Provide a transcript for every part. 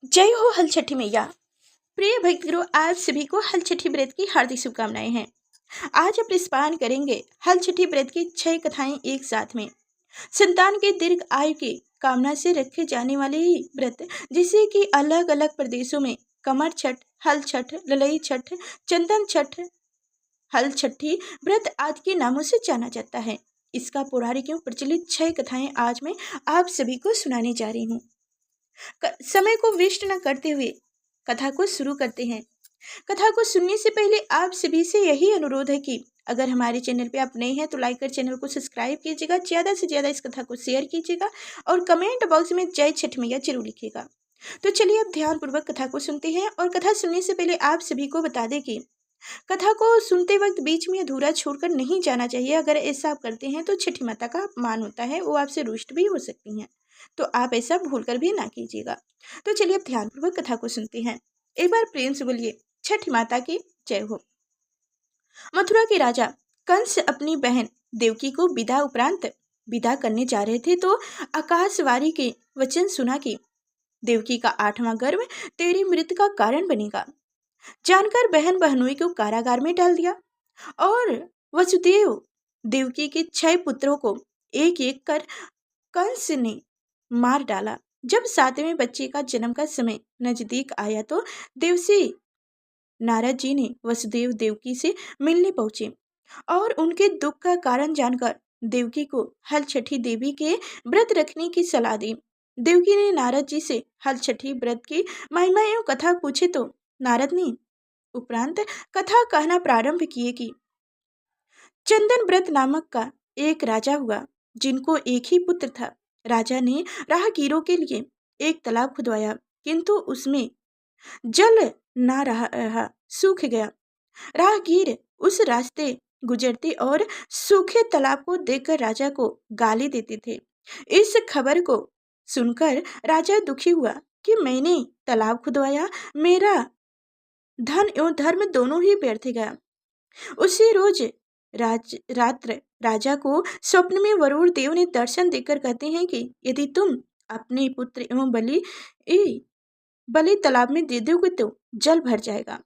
जय हो हल छठी मैया। प्रिय भक्तों, आप सभी को हल छठी व्रत की हार्दिक शुभकामनाएं हैं। आज हम स्नान करेंगे हल छठी व्रत की 6 कथाएं एक साथ में। संतान के दीर्घ आयु की कामना से रखे जाने वाले ये व्रत, जिसे कि अलग अलग प्रदेशों में कमर छठ, हल छठ, ललई छठ, चंदन छठ, हल छठी व्रत आदि के नामों से जाना जाता है। इसका पौराणिक एवं प्रचलित 6 कथाएं आज मैं आप सभी को सुनाने जा रही हूँ। समय को वेस्ट न करते हुए कथा को शुरू करते हैं। कथा को सुनने से पहले आप सभी से यही अनुरोध है कि अगर हमारे चैनल पे आप नए हैं तो लाइक कर चैनल को सब्सक्राइब कीजिएगा, ज़्यादा से ज़्यादा इस कथा को शेयर कीजिएगा और कमेंट बॉक्स में जय छठ मैया जरूर लिखिएगा। तो चलिए अब ध्यानपूर्वक कथा को सुनते हैं। और कथा सुनने से पहले आप सभी को बता दें कि कथा को सुनते वक्त बीच में अधूरा छोड़कर नहीं जाना चाहिए। अगर ऐसा आप करते हैं तो छठी माता का अपमान होता है, वो आपसे रुष्ट भी हो सकती हैं, तो आप ऐसा भूलकर भी ना कीजिएगा। तो चलिए अब ध्यानपूर्वक कथा को सुनते हैं। एक बार प्रेम से बोलिए छठी माता की जय हो। मथुरा के राजा कंस अपनी बहन देवकी को विदा करने जा रहे थे तो आकाशवाणी के वचन सुना कि देवकी का 8वां गर्भ तेरी मृत्यु का कारण बनेगा। जानकर बहन बहनोई को कारागार में डाल दिया और वसुदेव देवकी के 6 पुत्रों को एक एक कर कंस ने मार डाला। जब 7वें बच्चे का जन्म का समय नजदीक आया तो देवसी नारद जी ने वसुदेव देवकी से मिलने पहुंचे और उनके दुख का कारण जानकर देवकी को हल छठी देवी के व्रत रखने की सलाह दी। देवकी ने नारद जी से हल छठी व्रत की महिमा एवं कथा पूछे तो नारद ने उपरांत कथा कहना प्रारंभ किए कि चंदन व्रत नामक का एक राजा हुआ, जिनको एक ही पुत्र था। राजा ने राहगीरों के लिए एक तालाब खुदवाया, किंतु उसमें जल ना रहा, सूख गया। राहगीर उस रास्ते गुजरते और सूखे तालाब को देखकर राजा को गाली देते थे। इस खबर को सुनकर राजा दुखी हुआ कि मैंने तालाब खुदवाया, मेरा धन एवं धर्म दोनों ही व्यर्थ गया। उसी रोज रात्र राजा को स्वप्न में वरुण देव ने दर्शन देकर कहते हैं कि यदि तुम अपने पुत्र एवं बलि तालाब में दे दोगे तो जल भर जाएगा।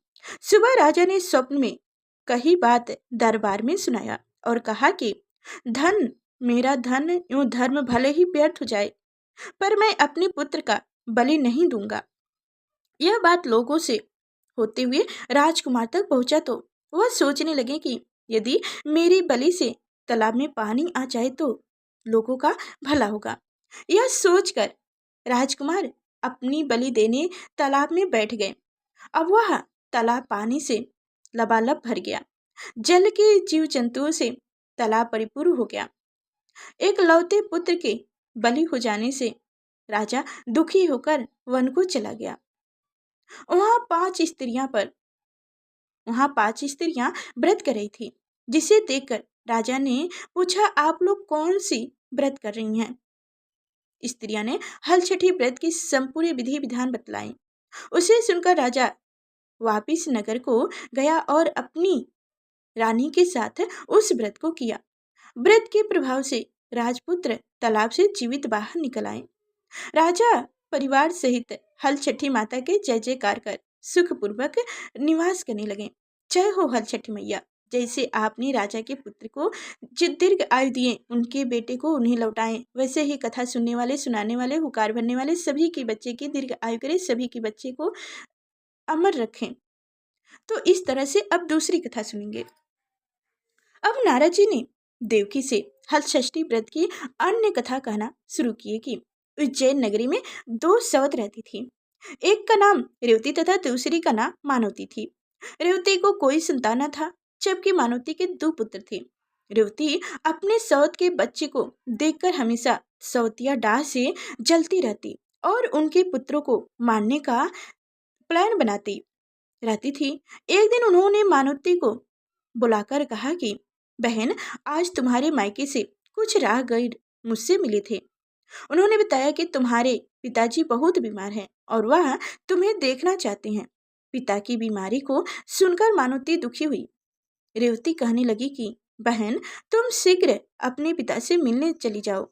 सुबह राजा ने स्वप्न में कही बात दरबार में सुनाया और कहा कि मेरा धन एवं धर्म भले ही व्यर्थ हो जाए, पर मैं अपने पुत्र का बलि नहीं दूंगा। यह बात लोगों से होते हुए राजकुमार तक पहुंचा तो वह सोचने लगे कि यदि मेरी बलि से तालाब में पानी आ जाए तो लोगों का भला होगा। यह सोचकर राजकुमार अपनी बलि देने तालाब में बैठ गए। अब वह तालाब पानी से लबालब भर गया। जल के जीव जंतुओं से तालाब परिपूर्ण हो गया। एक लौते पुत्र के बलि हो जाने से राजा दुखी होकर वन को चला गया। वहां पांच स्त्रियां व्रत कर रही थी, जिसे देखकर राजा ने पूछा, आप लोग कौन सी व्रत कर रही हैं? स्त्रियां ने हल छठी व्रत की संपूर्ण विधि विधान बतलाई। उसे सुनकर राजा वापिस नगर को गया और अपनी रानी के साथ उस व्रत को किया। व्रत के प्रभाव से राजपुत्र तालाब से जीवित बाहर निकल आए। राजा परिवार सहित हल छठी माता के जय जयकार कर सुखपूर्वक निवास करने लगे। जय हो हल छठी मैया। जैसे आपने राजा के पुत्र को दीर्घ आयु दिए, उनके बेटे को उन्हें लौटाएं, वैसे ही कथा सुनने वाले, सुनाने वाले, हुकार भरने वाले सभी के बच्चे की दीर्घ आयु करें, सभी के बच्चे को अमर रखें। तो इस तरह से अब दूसरी कथा सुनेंगे। अब नारद जी ने देवकी से हल षष्ठी व्रत की अन्य कथा कहना शुरू किए कि उज्जैन नगरी में 2 सवत रहती थी। एक का नाम रेवती तथा दूसरी का नाम मानवती थी। रेवती को कोई संतान न था, जबकि मानवती के 2 पुत्र थे। रेवती अपने सवत के बच्चे को देखकर हमेशा सवतिया डाह से जलती रहती और उनके पुत्रों को मारने का प्लान बनाती रहती थी। एक दिन उन्होंने मानवती को बुलाकर कहा कि बहन, आज तुम्हारे मायके से कुछ राहगीर मुझसे मिले थे। उन्होंने बताया कि तुम्हारे पिताजी बहुत बीमार हैं और वह तुम्हें देखना चाहते हैं। पिता की बीमारी को सुनकर मानवती दुखी हुई। रेवती कहने लगी कि बहन, तुम शीघ्र अपने पिता से मिलने चली जाओ।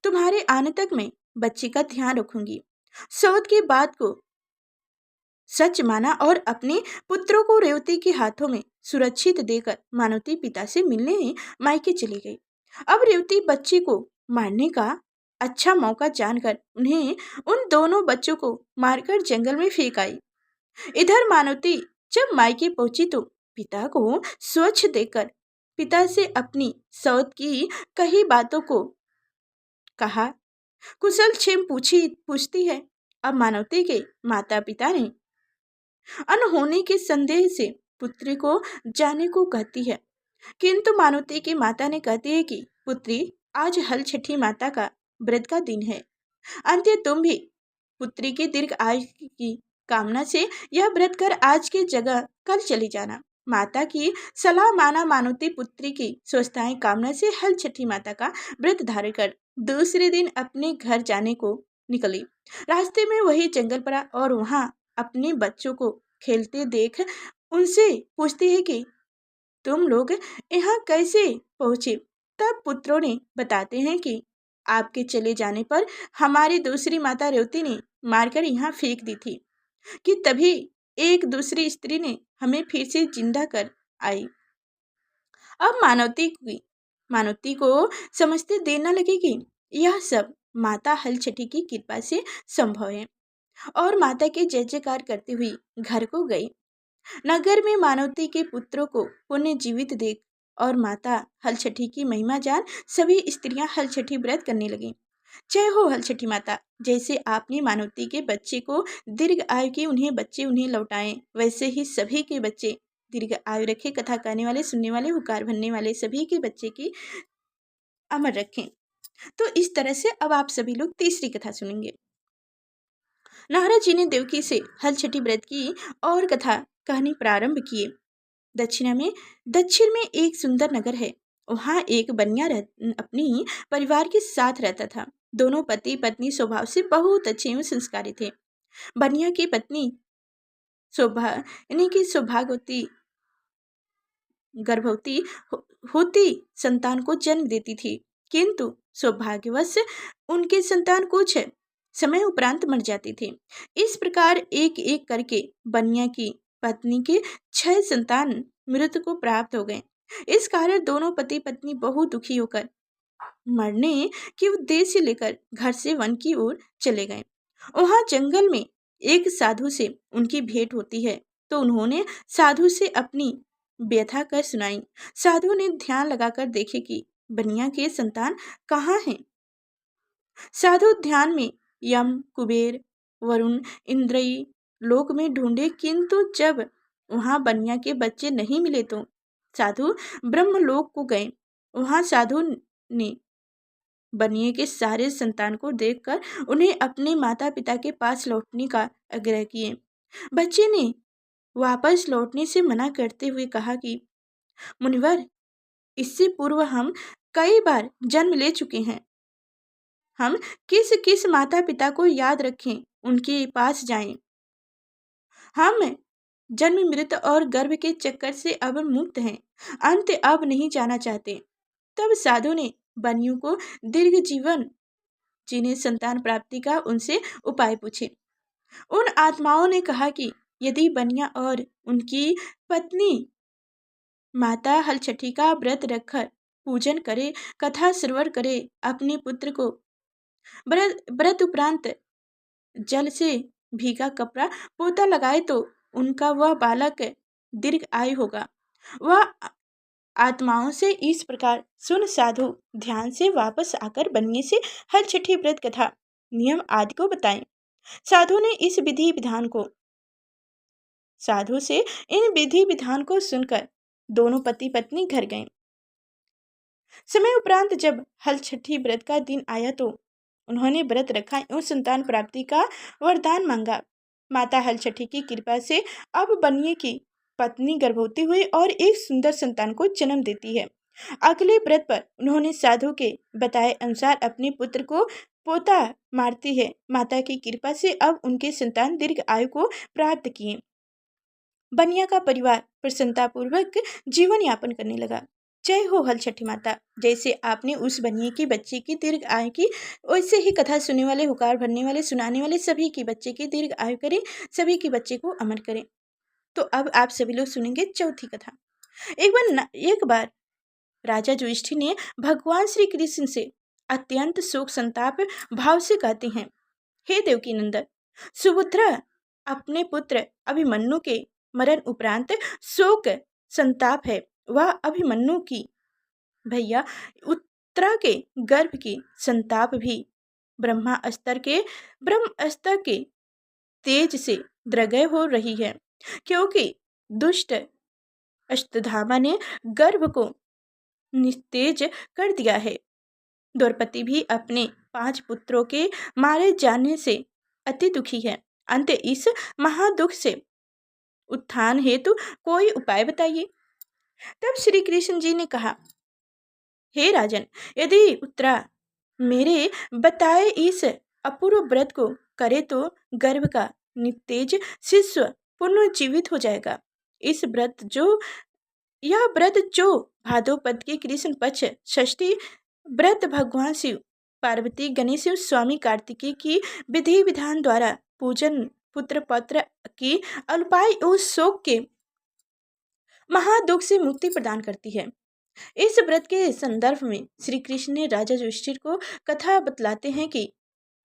तुम्हारे आने तक मैं बच्चे का ध्यान रखूंगी। सौत की बात को सच माना और अपने पुत्रों को रेवती के हाथों में सुरक्षित देकर मानवती पिता से मिलने मायके चली गई। अब रेवती बच्चे को मारने का अच्छा मौका जानकर उन्हें उन दोनों बच्चों को मारकर जंगल में फेंक आई। इधर मानवती जब मायके पहुंची तो पिता को स्वच्छ देखकर पिता से अपनी सौत की कई बातों को कहा कुशल क्षेम पूछती है। अब मानवती के माता पिता ने अनहोनी के संदेह से पुत्री को जाने को कहती है, किंतु मानवती की माता ने कहती है कि पुत्री, आज हल छठी माता का व्रत का दिन है, अंत्य तुम भी पुत्री की दीर्घ आयु की कामना से यह व्रत कर आज की जगह कल चली जाना। माता की सलाह माना मानवती पुत्री की स्वस्थाएं कामना से हल छठी माता का व्रत धारण कर दूसरे दिन अपने घर जाने को निकली। रास्ते में वही जंगल पड़ा और वहां अपने बच्चों को खेलते देख उनसे पूछती है कि तुम लोग यहाँ कैसे पहुंचे। तब पुत्रों ने बताते हैं कि आपके चले जाने पर हमारी दूसरी माता रेवती ने मारकर यहाँ फेंक दी थी कि तभी एक दूसरी स्त्री ने हमें फिर से जिंदा कर आई। अब मानवती को समझते देर न लगे कि यह सब माता हल छठी की कृपा से संभव है और माता के जय जयकार करते हुए घर को गई। नगर में मानवती के पुत्रों को पुण्य जीवित देख और माता हल छठी की महिमा जान सभी स्त्रियां हल छठी व्रत करने लगीं। जय हो हल छठी माता, जैसे आपने मानवती के बच्चे को दीर्घ आयु की उन्हें लौटाएं, वैसे ही सभी के बच्चे दीर्घ आयु रखे। कथा कहने वाले, सुनने वाले, हुकार भरने वाले सभी के बच्चे की अमर रखें। तो इस तरह से अब आप सभी लोग तीसरी कथा सुनेंगे। नारद जी ने देवकी से हल छठी व्रत की और कथा कहनी प्रारंभ किए। दक्षिण में एक सुंदर नगर है। वहाँ एक बनिया अपनी परिवार के साथ रहता था। दोनों पति पत्नी स्वभाव से बहुत अच्छे एवं संस्कारी थे। बनिया की पत्नी सौभाग्यवती गर्भवती होती संतान को जन्म देती थी, किंतु सौभाग्यवश उनके संतान कुछ समय उपरांत मर जाती थी। इस प्रकार एक एक करके बनिया की पत्नी के 6 संतान मृत्यु को प्राप्त हो गए। इस कारण दोनों पति पत्नी बहुत दुखी होकर मरने के उद्देश्य लेकर घर से वन की ओर चले गए। वहां जंगल में एक साधु से उनकी भेंट होती है तो उन्होंने साधु से अपनी व्यथा कर सुनाई। साधु ने ध्यान लगाकर देखे कि बनिया के संतान कहाँ हैं। साधु ध्यान में यम, कुबेर, वरुण, इंद्रिय लोक में ढूंढे, किंतु जब वहां बनिया के बच्चे नहीं मिले तो साधु ब्रह्मलोक को गए। वहां साधु ने बनिए के सारे संतान को देखकर उन्हें अपने माता पिता के पास लौटने का आग्रह किए। बच्चे ने वापस लौटने से मना करते हुए कहा कि मुनिवर, इससे पूर्व हम कई बार जन्म ले चुके हैं। हम किस किस माता पिता को याद रखें, उनके पास जाएं। हम जन्म मृत्यु और गर्भ के चक्कर से अब मुक्त हैं, अंत अब नहीं जाना चाहते। तब साधु ने बनियों को दीर्घ जीवन जीने संतान प्राप्ति का उनसे उपाय पूछे। उन आत्माओं ने कहा कि यदि बनिया और उनकी पत्नी माता हल छठी का व्रत रखकर पूजन करे, कथा श्रवण करे, अपने पुत्र को व्रत उपरांत जल से भीगा कपड़ा पोता लगाए तो उनका वह बालक दीर्घ आयु होगा। वह आत्माओं से इस प्रकार सुन साधु ध्यान से वापस आकर बनिए से हल छठी व्रत कथा नियम आदि को बताएं। साधु से इन विधि विधान को सुनकर दोनों पति पत्नी घर गए। समय उपरांत जब हल छठी व्रत का दिन आया तो उन्होंने व्रत रखा एवं संतान प्राप्ति का वरदान मांगा। माता हल छठी की कृपा से अब बनिए की पत्नी गर्भवती हुई और एक सुंदर संतान को जन्म देती है। अगले व्रत पर उन्होंने साधु के बताए अनुसार अपने पुत्र को पोता मारती है। माता की कृपा से अब उनके संतान दीर्घ आयु को प्राप्त किए। बनिया का परिवार प्रसन्नतापूर्वक जीवन यापन करने लगा। जय हो हल छठी माता। जैसे आपने उस बनिए की बच्चे की दीर्घ आयु की, वैसे ही कथा सुनने वाले, हुकार भरने वाले, सुनाने वाले सभी की बच्चे की दीर्घ आयु करें, सभी के बच्चे को अमर करें। तो अब आप सभी लोग सुनेंगे चौथी कथा। एक बार राजा युधिष्ठिर ने भगवान श्री कृष्ण से अत्यंत शोक संताप भाव से कहते हैं, हे देवकी नंदन, सुभद्रा अपने पुत्र अभिमन्यु के मरण उपरांत शोक संताप है। वह अभिमन्यु की भैया उत्तरा के गर्भ की संताप भी ब्रह्म स्तर के तेज से द्रगय हो रही है, क्योंकि दुष्ट अष्टधामा ने गर्भ को निस्तेज कर दिया है। द्रौपदी भी अपने 5 पुत्रों के मारे जाने से अति दुखी है। अंत इस महादुख से उत्थान हेतु कोई उपाय बताइए। तब श्री कृष्ण जी ने कहा, हे राजन, यदि उत्तरा मेरे बताए इस अपूर्व व्रत को करे तो गर्भ का निस्तेज शिशु पुनर्जीवित हो जाएगा। यह व्रत जो भाद्रपद के कृष्ण पक्ष षष्ठी व्रत भगवान शिव, पार्वती, गणेश एवं स्वामी कार्तिकेय की विधि विधान द्वारा पूजन पुत्र पौत्र की अल्पाय और शोक के महादुख से मुक्ति प्रदान करती है। इस व्रत के संदर्भ में श्री कृष्ण ने राजा युधिष्ठिर को कथा बतलाते हैं कि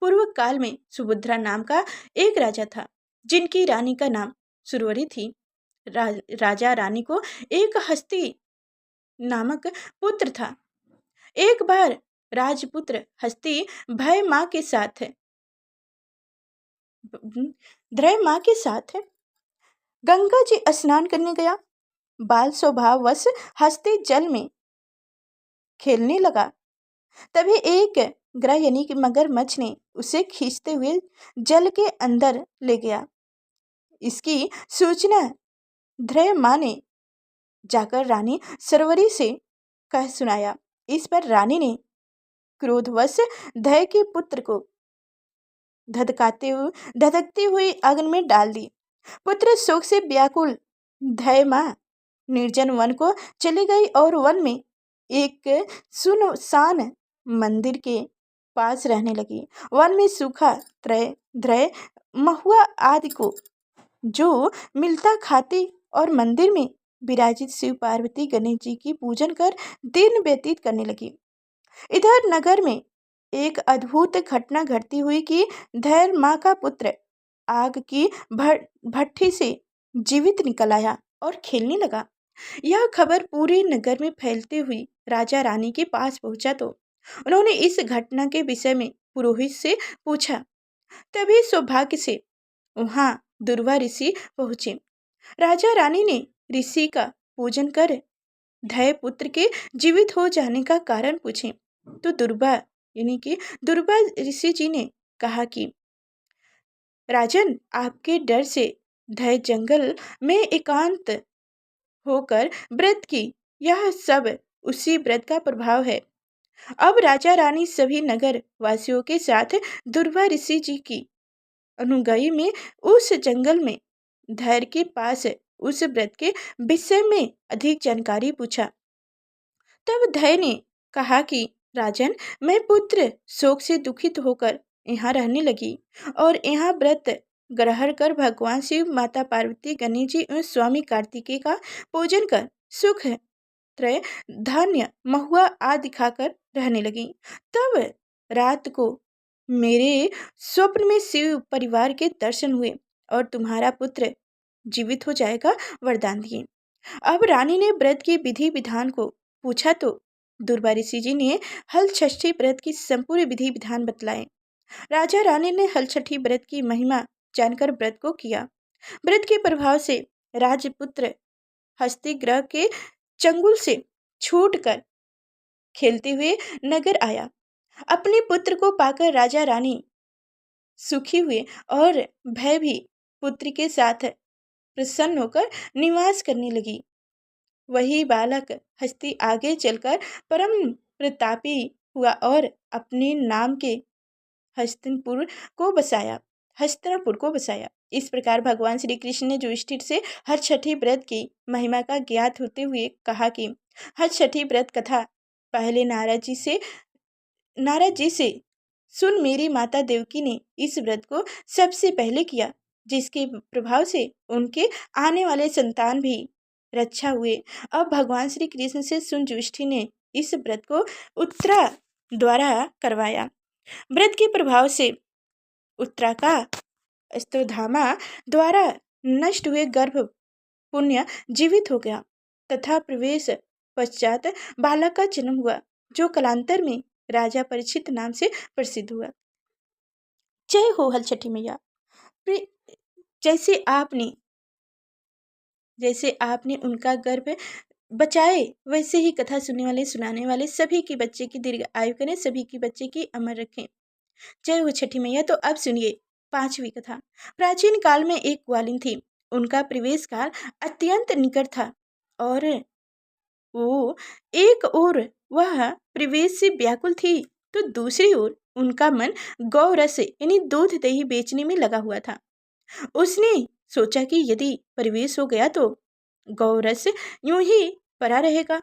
पूर्व काल में सुभद्रा नाम का एक राजा था, जिनकी रानी का नाम सुरवरी थी। राजा रानी को एक हस्ती नामक पुत्र था। एक बार राजपुत्र हस्ती भय माँ के साथ गंगा जी स्नान करने गया। बाल स्वभाव वश हस्ती जल में खेलने लगा। तभी एक ग्रह यानी कि मगरमच्छ ने उसे खींचते हुए जल के अंदर ले गया। इसकी सूचना ध्रय माँ ने जाकर रानी सरवरी से कह सुनाया। इस पर रानी ने क्रोधवश धय के पुत्र को धधकती हुई अग्नि में डाल दी। पुत्र शोक से व्याकुल धय माँ निर्जन वन को चली गई और वन में एक सुनसान मंदिर के पास रहने लगी। वन में सूखा ध्रय महुआ आदि को जो मिलता खाती और मंदिर में विराजित शिव, पार्वती, गणेश जी की पूजन कर दिन व्यतीत करने लगी। इधर नगर में एक अद्भुत घटना घटती हुई कि धैर्य माँ का पुत्र आग की भट्ठी से जीवित निकल आया और खेलने लगा। यह खबर पूरे नगर में फैलते हुई राजा रानी के पास पहुंचा तो उन्होंने इस घटना के विषय में पुरोहित से पूछा। तभी सौभाग्य से वहां दुर्वा ऋषि पहुंचे। राजा रानी ने ऋषि का पूजन कर धय पुत्र के जीवित हो जाने का कारण पूछे तो दुर्वा ऋषि जी ने कहा कि राजन, आपके डर से धय जंगल में एकांत होकर व्रत की। यह सब उसी व्रत का प्रभाव है। अब राजा रानी सभी नगर वासियों के साथ दुर्वा ऋषि जी की अनुगई में उस जंगल में धैर्य के पास उस व्रत के विषय में अधिक जानकारी पूछा। तब धैर्य ने कहा कि राजन, मैं पुत्र शोक से दुखित होकर यहाँ रहने लगी और यहाँ व्रत ग्रहण कर भगवान शिव, माता पार्वती, गणेश जी और स्वामी कार्तिकेय का पूजन कर सुख, त्रय, धान्य, महुआ आदि खाकर रहने लगी। तब रात को मेरे स्वप्न में शिव परिवार के दर्शन हुए और तुम्हारा पुत्र जीवित हो जाएगा वरदान दिए। अब रानी ने व्रत के विधि विधान को पूछा तो दुर्वा ऋषि जी ने हल षष्ठी व्रत की संपूर्ण विधि विधान बतलाए। राजा रानी ने हल छठी व्रत की महिमा जानकर व्रत को किया। व्रत के प्रभाव से राजपुत्र हस्ती ग्रह के चंगुल से छूटकर खेलते हुए नगर आया। अपने पुत्र को पाकर राजा रानी सुखी हुए और भय भी पुत्र के साथ प्रसन्न होकर निवास करने लगी। वही बालक हस्ती आगे चलकर परम प्रतापी हुआ और अपने नाम के हस्तिनापुर को बसाया। इस प्रकार भगवान श्री कृष्ण ने युधिष्ठिर से हर छठी व्रत की महिमा का ज्ञात होते हुए कहा कि हर छठी व्रत कथा पहले नारद जी से सुन मेरी माता देवकी ने इस व्रत को सबसे पहले किया, जिसके प्रभाव से उनके आने वाले संतान भी रक्षा हुए। अब भगवान श्री कृष्ण से सुन युधिष्ठिर ने इस व्रत को उत्तरा द्वारा करवाया। व्रत के प्रभाव से उत्तरा का स्तोधामा द्वारा नष्ट हुए गर्भ पुण्य जीवित हो गया तथा प्रवेश पश्चात बालक का जन्म हुआ, जो कालांतर में राजा परीक्षित नाम से प्रसिद्ध हुआ। जय हो हल छठी मैया। जैसे आपने उनका गर्भ बचाए, वैसे ही कथा सुनने वाले सुनाने वाले सभी के बच्चे की दीर्घ आयु करें, सभी के बच्चे की अमर रखें। जय हो छठी मैया। तो अब सुनिए 5वीं कथा। प्राचीन काल में एक ग्वालिन थी। उनका प्रवेश काल अत्यंत निकट था और वो एक ओर वह प्रवेश से व्याकुल थी, तो दूसरी ओर उनका मन गौरस यानी दूध दही बेचने में लगा हुआ था। उसने सोचा कि यदि प्रवेश हो गया तो गौरस यूं ही पड़ा रहेगा।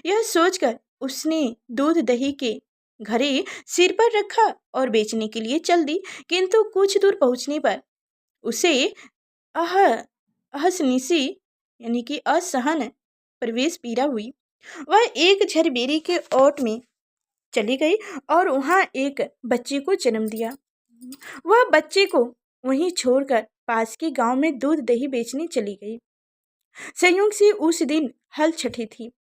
यह सोचकर उसने दूध दही के घड़े सिर पर रखा और बेचने के लिए चल दी, किंतु कुछ दूर पहुंचने पर उसे अहसनीसी यानी कि असहन प्रवेश पीड़ा हुई। वह एक झरबेरी के ओट में चली गई और वहां एक बच्चे को जन्म दिया। वह बच्चे को वहीं छोड़कर पास के गांव में दूध दही बेचने चली गई। संयोग से उस दिन हल छठी थी।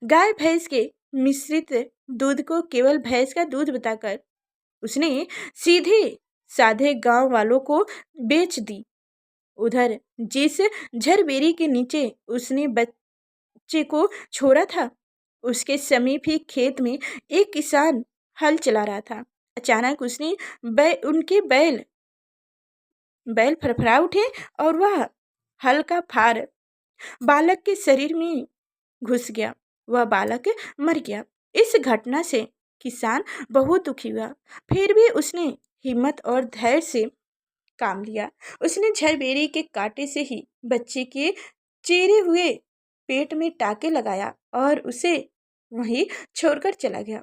गाय भैंस के मिश्रित दूध को केवल भैंस का दूध बताकर उसने सीधे साधे गांव वालों को बेच दी। उधर जिस झरबेरी के नीचे उसने बच्चे को छोड़ा था, उसके समीप ही खेत में एक किसान हल चला रहा था। अचानक उसने उनके बैल फरफरा उठे और वह हल का फार बालक के शरीर में घुस गया। वह बालक मर गया। इस घटना से किसान बहुत दुखी हुआ, फिर भी उसने हिम्मत और धैर्य से काम लिया। उसने झरबेरी के कांटे से ही बच्चे के चीरे हुए पेट में टाके लगाया और उसे वहीं छोड़कर चला गया।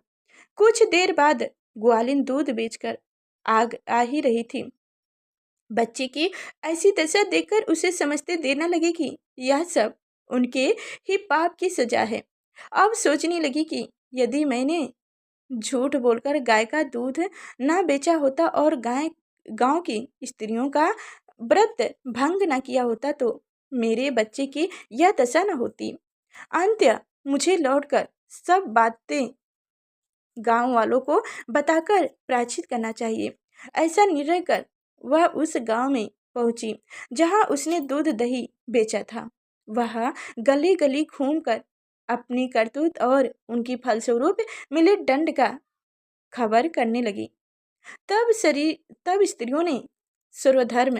कुछ देर बाद ग्वालिन दूध बेचकर आ ही रही थी। बच्चे की ऐसी दशा देखकर उसे समझते देर न लगी कि यह सब उनके ही पाप की सजा है। अब सोचने लगी कि यदि मैंने झूठ बोलकर गाय का दूध ना बेचा होता और गांव की स्त्रियों का व्रत भंग न किया होता, तो मेरे बच्चे की यह दशा न होती। अंत्य मुझे लौटकर सब बातें गांव वालों को बताकर प्रायश्चित करना चाहिए। ऐसा निर्णय कर वह उस गांव में पहुंची जहां उसने दूध दही बेचा था। वह गली गली घूमकर अपनी करतूत और उनकी फलस्वरूप मिले दंड का खबर करने लगी। तब स्त्रियों ने सर्वधर्म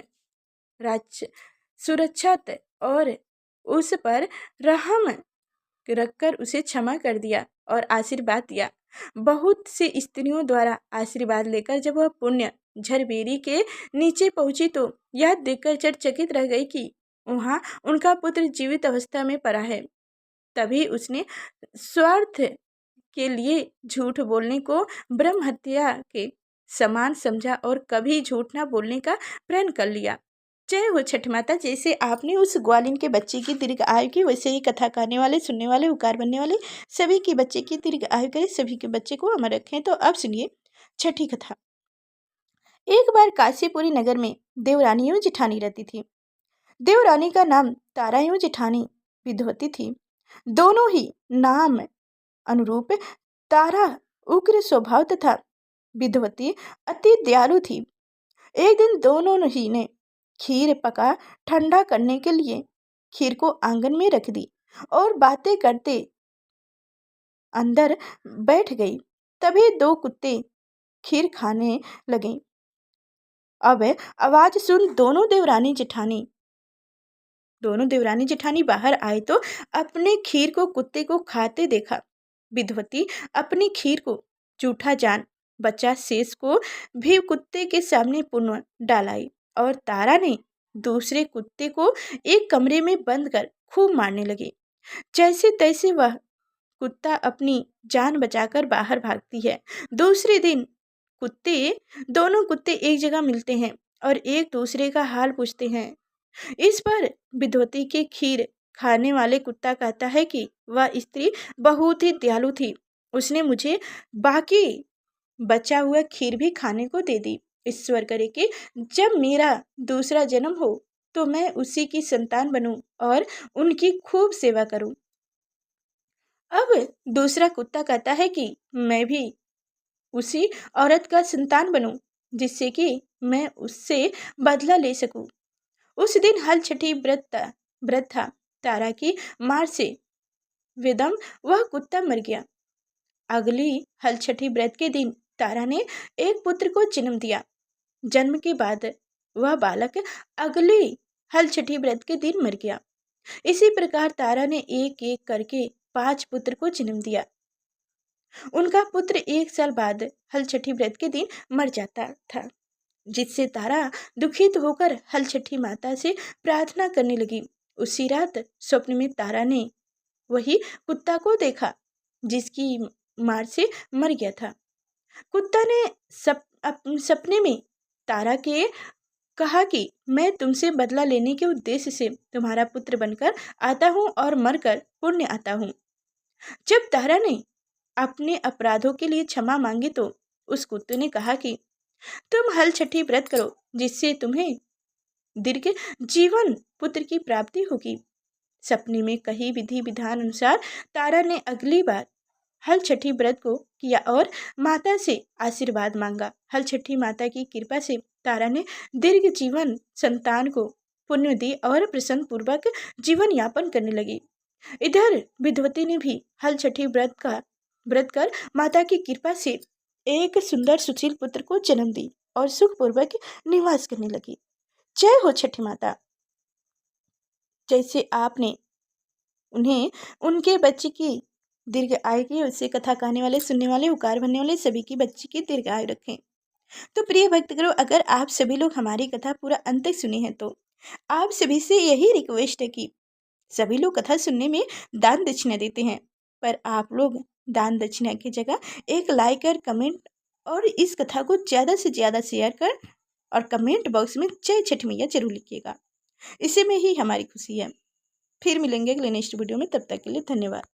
सुरक्षा और उस पर रहम रखकर उसे क्षमा कर दिया और आशीर्वाद दिया। बहुत सी स्त्रियों द्वारा आशीर्वाद लेकर जब वह पुण्य झरबेरी के नीचे पहुंची, तो यह देखकर चकित रह गई कि वहां उनका पुत्र जीवित अवस्था में पड़ा है। तभी उसने स्वार्थ के लिए झूठ बोलने को ब्रह्म हत्या के समान समझा और कभी झूठ न बोलने का प्रण कर लिया। जय हो छठ माता। जैसे आपने उस ग्वालिन के बच्चे की दीर्घ आयु की, वैसे ही कथा करने वाले सुनने वाले उपकार बनने वाले सभी के बच्चे की दीर्घ आयु करे, सभी के बच्चे को अमर रखें। तो अब सुनिए छठी कथा। एक बार काशीपुरी नगर में देवरानियों जेठानी रहती थी। देवरानी का नाम तारायों जेठानी विधवती थी। दोनों ही नाम अनुरूप तारा उग्र स्वभाव तथा विधवती अति दयालु थी। एक दिन दोनों ही ने खीर पका ठंडा करने के लिए खीर को आंगन में रख दी और बातें करते अंदर बैठ गई। तभी दो कुत्ते खीर खाने लगे। अब आवाज सुन दोनों देवरानी जेठानी बाहर आए तो अपने खीर को कुत्ते को खाते देखा। विधवती अपनी खीर को जूठा जान बचा शेष को भी कुत्ते के सामने पुनः डालाई और तारा ने दूसरे कुत्ते को एक कमरे में बंद कर खूब मारने लगी। जैसे तैसे वह कुत्ता अपनी जान बचाकर बाहर भागती है। दूसरे दिन कुत्ते दोनों कुत्ते एक जगह मिलते हैं और एक दूसरे का हाल पूछते हैं। इस पर विद्वती के खीर खाने वाले कुत्ता कहता है कि वह स्त्री बहुत ही दयालु थी, उसने मुझे बाकी बचा हुआ खीर भी खाने को दे दी। ईश्वर करे कि जब मेरा दूसरा जन्म हो तो मैं उसी की संतान बनूं और उनकी खूब सेवा करूं। अब दूसरा कुत्ता कहता है कि मैं भी उसी औरत का संतान बनूं जिससे कि मैं उससे बदला ले सकूं। उस दिन हल छठी व्रत था। तारा की मार से विदम वह कुत्ता मर गया। अगली हल छठी व्रत के दिन तारा ने एक पुत्र को जन्म दिया। जन्म के बाद वह बालक अगली हल छठी व्रत के दिन मर गया। इसी प्रकार तारा ने एक एक करके 5 पुत्र को जन्म दिया। उनका पुत्र 1 साल बाद हल छठी व्रत के दिन मर जाता था, जिससे तारा दुखित होकर हल छठी माता से प्रार्थना करने लगी। उसी रात स्वप्न में तारा ने वही कुत्ता को देखा जिसकी मार से मर गया था। कुत्ता ने सपने में तारा के कहा कि मैं तुमसे बदला लेने के उद्देश्य से तुम्हारा पुत्र बनकर आता हूँ और मरकर पुण्य आता हूँ। जब तारा ने अपने अपराधों के लिए क्षमा मांगी तो उस कुत्ते ने कहा कि तुम हल छठी व्रत करो जिससे तुम्हें दीर्घ जीवन पुत्र की प्राप्ति होगी। सपने में कही विधि विधान अनुसार तारा ने अगली बार हल छठी व्रत को किया और माता से आशीर्वाद मांगा। हल छठी माता की कृपा से तारा ने दीर्घ जीवन संतान को पुण्य दी और प्रसन्न पूर्वक जीवन यापन करने लगी। इधर विद्वती ने भी हल छठी व्रत कर माता की कृपा से एक सुंदर सुशील पुत्र को जन्म दी और सुखपूर्वक निवास करने लगी। जय हो छठी माता। जैसे आपने उन्हें उनके बच्चे की दीर्घ आयु की, उससे कथा कहने वाले, सुनने वाले, उपकार भरने वाले सभी की बच्चे की दीर्घ आयु रखें। तो प्रिय भक्तगणों, अगर आप सभी लोग हमारी कथा पूरा अंत तक सुने हैं तो आप सभी से यही रिक्वेस्ट है कि सभी लोग कथा सुनने में दान दक्षिणा देते हैं, पर आप लोग दान दक्षिणा की जगह एक लाइक और कमेंट और इस कथा को ज़्यादा से ज़्यादा शेयर कर और कमेंट बॉक्स में जय छठ मैया जरूर लिखिएगा। इसी में ही हमारी खुशी है। फिर मिलेंगे अगले नेक्स्ट वीडियो में, तब तक के लिए धन्यवाद।